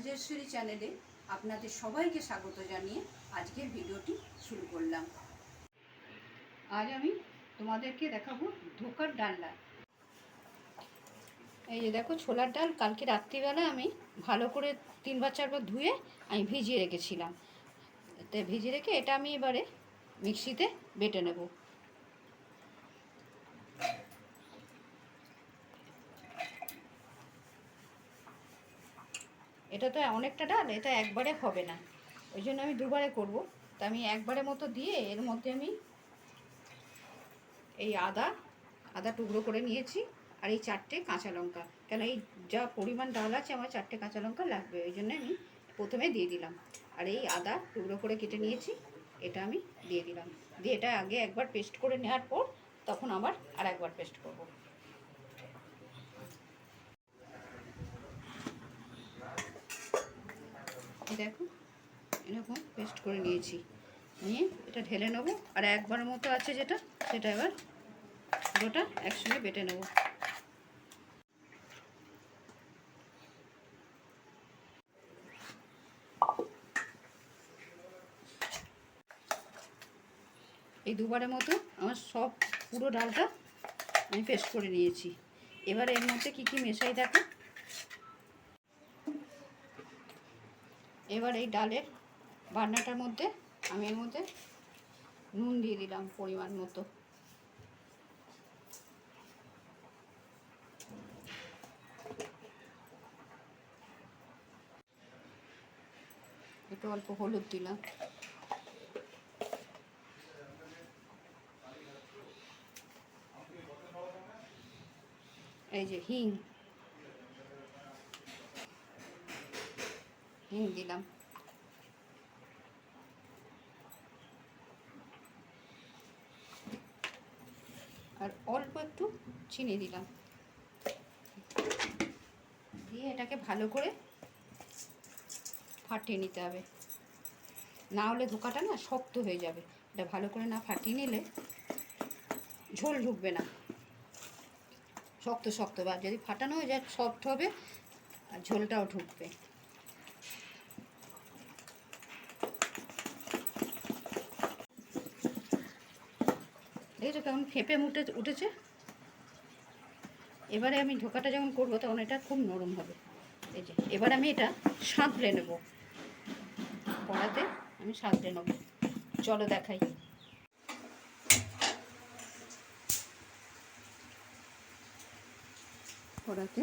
রাজেশ্বরী চ্যানেলে আপনাদের সবাইকে স্বাগত জানিয়ে আজকের ভিডিওটি শুরু করলাম। আজ আমি তোমাদেরকে দেখাবো ধোকার ডালনা। এই যে দেখো, ছোলার ডাল কালকে রাত্রিবেলা আমি ভালো করে 3-4 বার ধুয়ে আমি ভিজিয়ে রেখেছিলাম। তো ভিজিয়ে রেখে এটা আমি এবারে মিক্সিতে বেটে নেব। এটা তো অনেকটা ডাল, এটা একবারে হবে না, ওই জন্য আমি দুবারে করব। তা আমি একবারে মতো দিয়ে এর মধ্যে আমি এই আদা টুকরো করে নিয়েছি, আর এই 4টে কাঁচা লঙ্কা, কেন এই যা পরিমাণ ডাল আছে আমার 4টে কাঁচা লঙ্কা লাগবে, ওই জন্য আমি প্রথমে দিয়ে দিলাম। আর এই আদা টুকরো করে কেটে নিয়েছি, এটা আমি দিয়ে দিলাম। দিয়ে এটা আগে একবার পেস্ট করে নেওয়ার পর তখন আবার আর একবার পেস্ট করব। এই দেখো, এরকম পেস্ট করে নিয়েছি, নিয়ে এটা ঢেলে নেবো। আর একবার মতো আছে যেটা, সেটা এবার পুরোটা একসঙ্গে বেটে নেব। এই দুবারের মতো আমার সব পুরো ডালটা আমি পেস্ট করে নিয়েছি। এবার এর মধ্যে কী কী মেশাই দেখো। এবার এই ডালের বাটনাটার মধ্যে আমি এর মধ্যে নুন দিয়ে দিলাম পরিমাণ মতো। একটু অল্প হলুদ দিলাম। এই যে হিং দিলাম। আর অল্প একটু চিনি দিলাম। দিয়ে এটাকে ভালো করে ফাটিয়ে নিতে হবে, না হলে ধোকাটা না শক্ত হয়ে যাবে। এটা ভালো করে না ফাটিয়ে নিলে ঝোল ঢুকবে না, শক্ত শক্ত। বা যদি ফাটানো হয়ে যায় সফট হবে আর ঝোলটাও ঢুকবে। দেখেছো কেমন ফেঁপে উঠেছে। এবারে আমি ধোকাটা যখন করবো তখন এটা খুব নরম হবে। এই যে এবার আমি এটা সাঁতলে নেব, কড়াতে আমি সাঁতলে নেব। চলো দেখাই। কড়াতে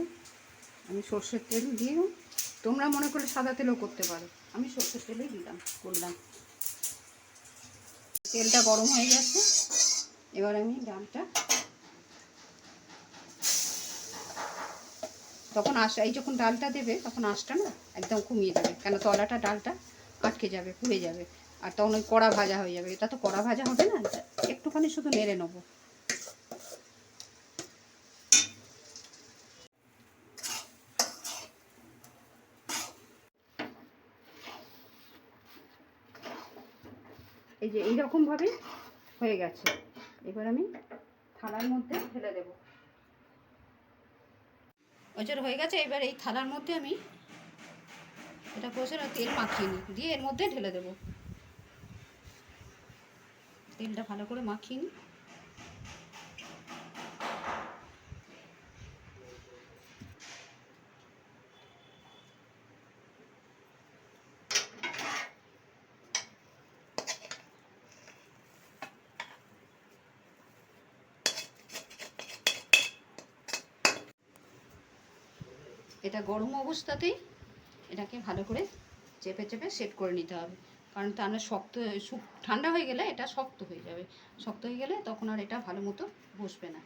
আমি সর্ষের তেল দিয়ে, তোমরা মনে করলে সাদা তেলও করতে পারো, আমি সর্ষের তেলেই করলাম। তেলটা গরম হয়ে গেছে, এবার আমি ডালটা তখন এই যখন ডালটা দেবে তখন আঁচটা না একদম কমিয়ে দেবে, কেন তলাটা ডালটা আটকে যাবে, পুড়ে যাবে, আর তখন ওই কড়া ভাজা হয়ে যাবে। এটা তো কড়া ভাজা হবে না, একটুখানি শুধু নেড়ে নেবো। এই যে এইরকমভাবে হয়ে গেছে, এবার আমি থালার মধ্যে ঢেলে দেব। ওজোর হয়ে গেছে, এবার এই থালার মধ্যে আমি এটা কষে তেল মাখিয়ে নিই, দিয়ে এর মধ্যে ঢেলে দেব। তেলটা ভালো করে মাখিয়ে নিই। এটা গরম অবস্থাতেই এটাকে ভালো করে চেপে চেপে সেট করে নিতে হবে, কারণ তাহলে ঠান্ডা হয়ে গেলে এটা শক্ত হয়ে যাবে। শক্ত হয়ে গেলে তখন আর এটা ভালো মতো বসবে না।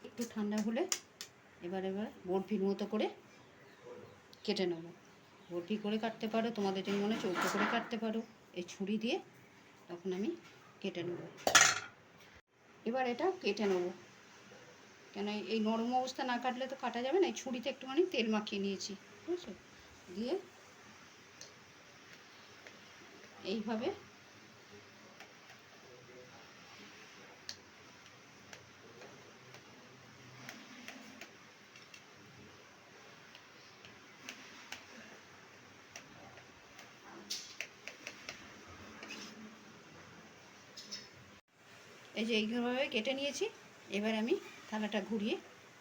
একটু ঠান্ডা হলে এবার বরফির মতো করে কেটে নেব। বরফি করে কাটতে পারো, তোমাদের যদি মনে চৌকো করে কাটতে পারো, এই ছুরি দিয়ে তখন আমি কেটে নেব। এবার এটা কেটে নেব, কেন এই নরম অবস্থা না কাটলে তো কাটা যাবে না। এই ছুরিতে একটুখানি তেল মাখিয়ে নিয়েছি, বুঝছো? দিয়ে এইভাবে এই যে এইভাবে কেটে নিয়েছি। এবার আমি থালাটা ঘুরিয়ে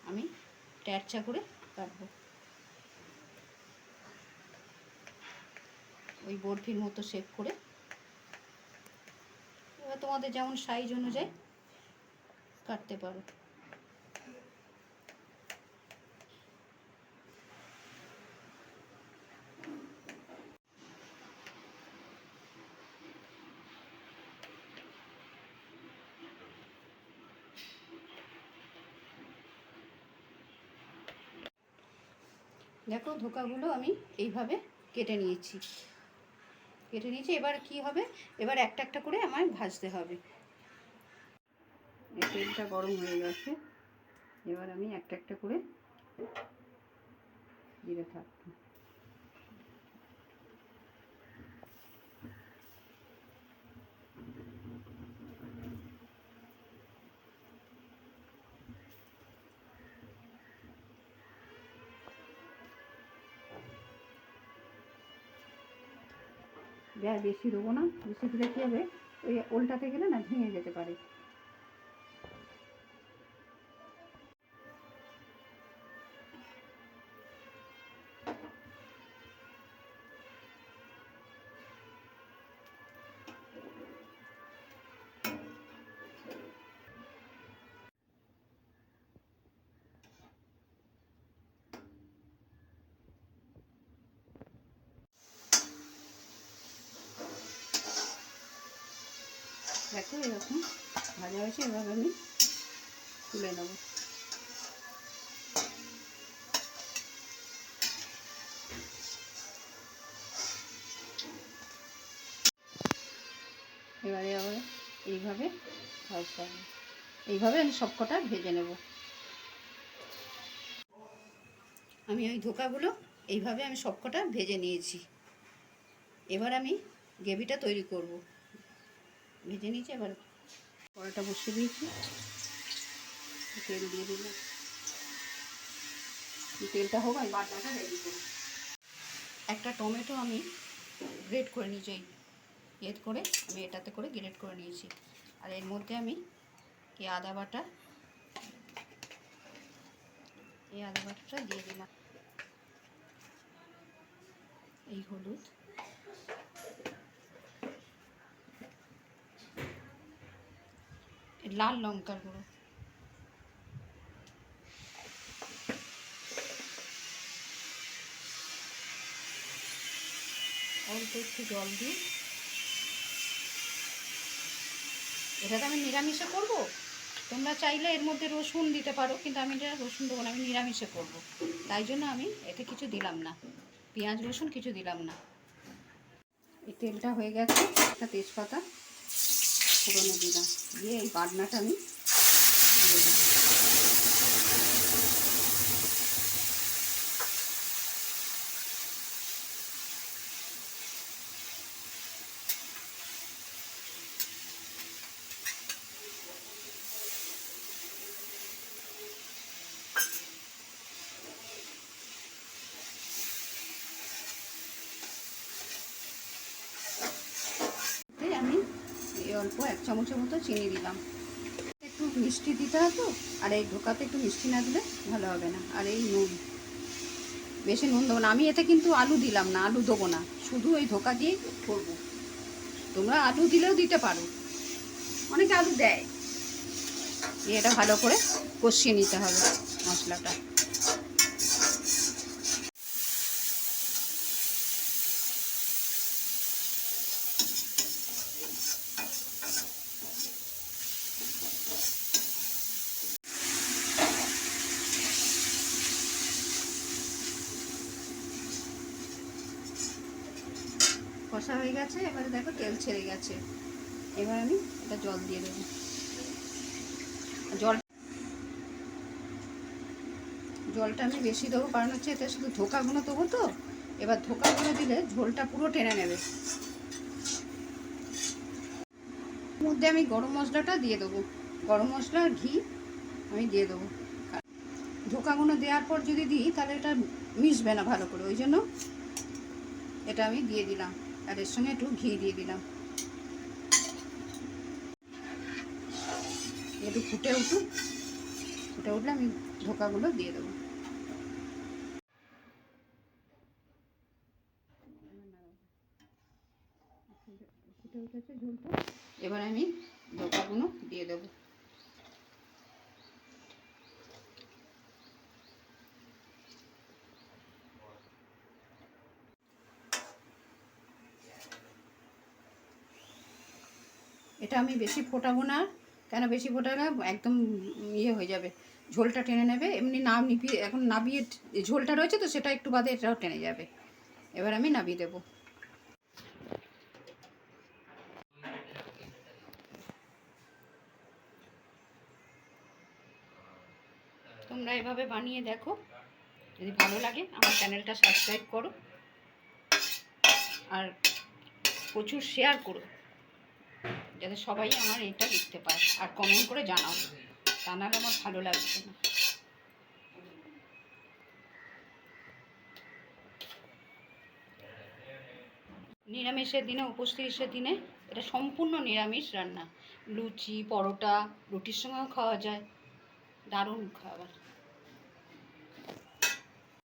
আমি ট্যাঁচা করে কাটবো, ওই বরফির মতো শেপ করে। এবার তোমাদের যেমন সাইজ অনুযায়ী কাটতে পারো। দেখো ধোকাগুলো আমি এইভাবে কেটে নিয়েছি। এবার কি হবে, এবার একটা একটা করে আমার ভাজতে হবে। এই তেলটা গরম হয়ে গেছে, এবার আমি একটা একটা করে দিতে থাকবো। আর বেশি দেবো না, বেশি দিলে কী হবে, ওই উল্টাতে গেলে না ভেঙে যেতে পারে। দেখো এরকম ভাজা হয়েছে, এভাবে আমি তুলে নেব। এবারে আবার এইভাবে ভাজতে হবে, এইভাবে আমি সবকটা ভেজে নেব। আমি ওই ধোকাগুলো এইভাবে আমি সবকটা ভেজে নিয়েছি। এবার আমি গ্রেভিটা তৈরি করব। ভেজে নিয়েছি, এবার কড়াটা বসিয়ে দিয়েছি, তেল দিয়ে দিলাম। তেলটা হোক, আমি বাটাটা রেডি করি। একটা টমেটো আমি গ্রেট করে নিয়েছি, এর করে আমি এটাতে করে গ্রেট করে নিয়েছি। আর এর মধ্যে আমি এই আদা বাটাটা দিয়ে দিলাম, এই হলুদ, লাল লঙ্কার গুঁড়ো, অল্প একটু জল দিয়ে। এটাতে আমি নিরামিষে করব, তোমরা চাইলে এর মধ্যে রসুন দিতে পারো, কিন্তু আমি এটা রসুন দেবো না, আমি নিরামিষে করব। তাই জন্য আমি এতে কিছু দিলাম না, পেঁয়াজ রসুন কিছু দিলাম না। এই তেলটা হয়ে গেছে, একটা তেজপাতা ফোড়নে দিলাম, দিয়ে এই বাটনাটা আমি দিয়ে দিলাম। আমি এই অল্প 1 চামচের মতো চিনি দিলাম। একটু মিষ্টি দিতে হবে তো, আর এই ধোকাতে একটু মিষ্টি না দিলে ভালো হবে না। আর এই নুন, বেশি নুন দেবো না। আমি এতে কিন্তু আলু দিলাম না, আলু দেবো না, শুধু ওই ধোকা দিয়েই করবো। তোমরা আলু দিলেও দিতে পারো, অনেকে আলু দেয়। এটা ভালো করে কষিয়ে নিতে হবে মশলাটা। কষা হয়ে গেছে, এবারে দেখো তেল ছেড়ে গেছে। এবার আমি এটা জল দিয়ে দেবো। জলটা আমি বেশি দেবো, কারণ হচ্ছে এতে শুধু ধোকাগুলো দেবো তো। এবার ধোকাগুলো দিলে ঝোলটা পুরো টেনে নেবে। মধ্যে আমি গরম মশলাটা দিয়ে দেবো, গরম মশলা আর ঘি আমি দিয়ে দেবো। ধোকাগুলো দেওয়ার পর যদি দিই তাহলে এটা মিশবে না ভালো করে, ওই জন্য এটা আমি দিয়ে দিলাম। আর এর সঙ্গে একটু ঘি দিয়ে দিলাম। একটু ফুটে উঠুক, ফুটে উঠলে আমি ধোকাগুলো দিয়ে দেবো। ফুটে উঠেছে ঝোলটা, এবার আমি ধোকাগুলো দিয়ে দেবো। এটা আমি বেশি ফোটাবো না, কেন বেশি ফোটালে একদম ইয়ে হয়ে যাবে, ঝোলটা টেনে নেবে। এমনি না নিভিয়ে, এখন নাবিয়ে ঝোলটা রয়েছে তো সেটা একটু বাদে এটাও টেনে যাবে। এবার আমি নাবিয়ে দেবো। তোমরা এভাবে বানিয়ে দেখো, যদি ভালো লাগে আমার চ্যানেলটা সাবস্ক্রাইব করো আর প্রচুর শেয়ার করো, যাতে সবাই আমার এটা দেখতে পায়। আর কমেন্ট করে জানাও, তা নাহলে আমার ভালো লাগছে না। নিরামিষের দিনে, উপোস তিরিশের দিনে এটা সম্পূর্ণ নিরামিষ রান্না। লুচি, পরোটা, রুটির সঙ্গেও খাওয়া যায়, দারুণ খাবার।